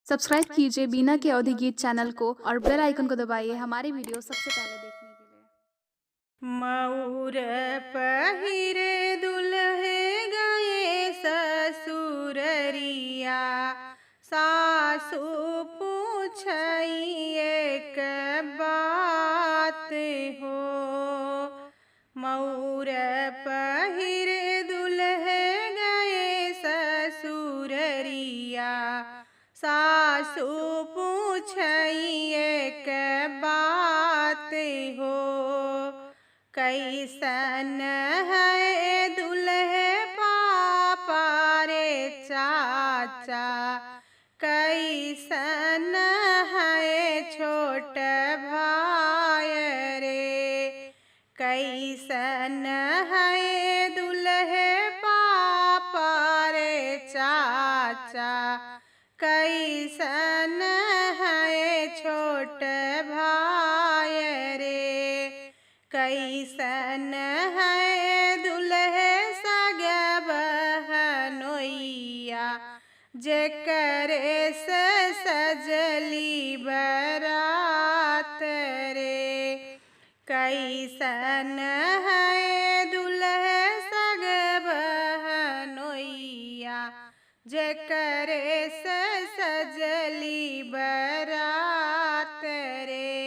Subscribe कीजिए बीना के अवधि गीत चैनल को और बेल आइकन को दबाइए हमारे वीडियो सबसे पहले देखने के लिए। मऊर पहिरे दुल्हे गए ससुररिया, सासु पूछई एक बात हो। मऊर पहिरे दुल्हे गए ससुररिया, सासु पूछई एक बात हो। कैसन है दुल्हे पापा रे चाचा, कैसन है छोट भाई रे। कैसन है दुल्हे पापा रे चाचा, कैसन है छोट भाई रे। कैसन है दुल्हे सग बहनोइया, जेकरे से सजली बरात रे। कैसन है दुल्हे सग बहनोइया, जेकरे से सजली बरात रे।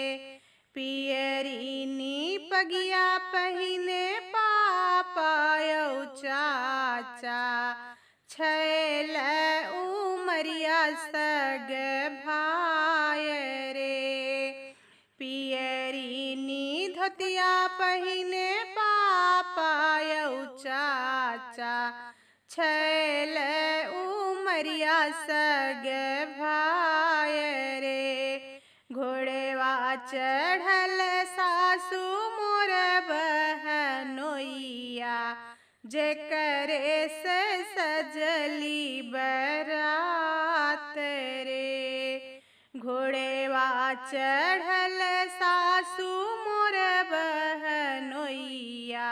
पियरीनी पगिया पहिने पापा यौ चाचा, छैल उमरिया सग भाई रे। पियरीनी धोतिया पहिने पापा यौ चाचा, छैल उमरिया सग भाई रे। घोड़वा चढ़ल सासु मोर बहनोइया, जेकरे से सजली बरात रे। घोड़वा चढ़ल सासु मोर बहनोइया,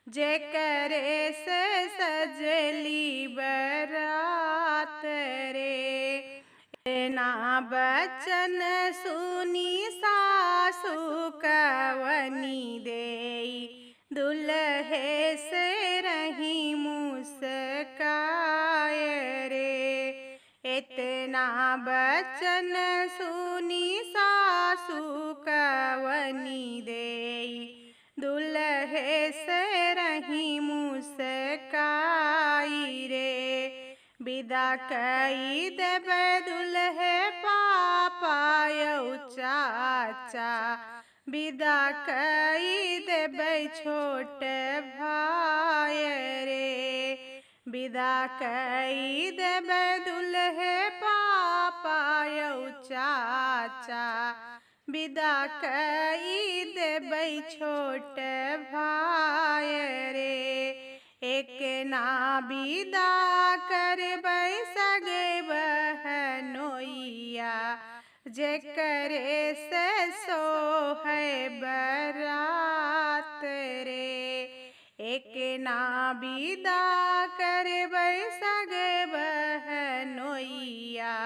जेकरे से सजली बरात रे। ना बचन सुनी सासु कवनी देई, दुल्हे से रही मुस्काय रे। इतना बचन सुनी सासु कवनी देई, दुल्हे से रही मुस्काई रे। विदा कई देबै दुल्हे पापा यौ चाचा, विदा कई देबै छोट भाई रे। विदा कई देबै दुल्हे पापा यौ चाचा, विदा कई देबै छोट भाई रे। एक ना विदा करबै सग बहनोइया, जेकरे से सोहै बरात रे। एक ना विदा करबै सग बहनोइया,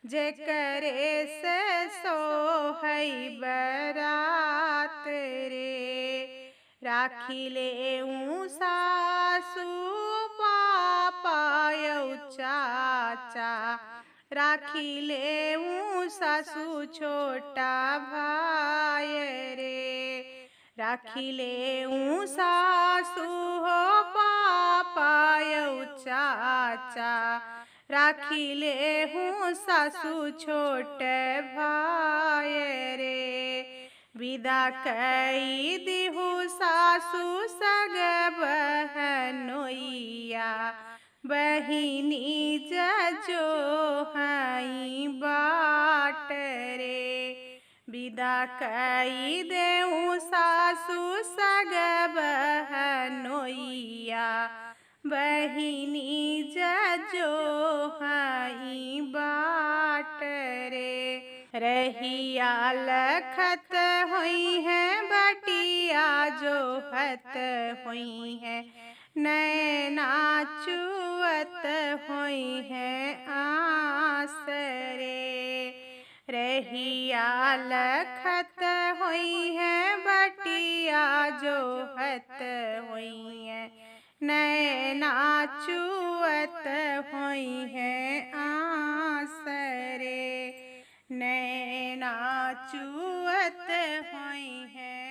जेकरे से सोहै बरात रे। राखी लेऊँ सासु पापा यौ चाचा, राखी लेऊँ सासु छोटा भाई रे। राखी लेऊँ सासु हो पापा यौ चाचा, राखी लेऊँ सासु छोट भाई रे। विदा कई दिहु सासु सग बहनोइया, बहिनी जजो हई बाट रे। विदा कई देऊँ सासु सग बहनोइया, बहिनी जजो हई बाट रे। रहिया लखत हुई है बटिया जोहत हुई है, नैना चुअत होई है आसरे। रहिया लखत होई है बटिया जोहत होई है। नैना चुअत होई है आसरे। नैना चुअत होई है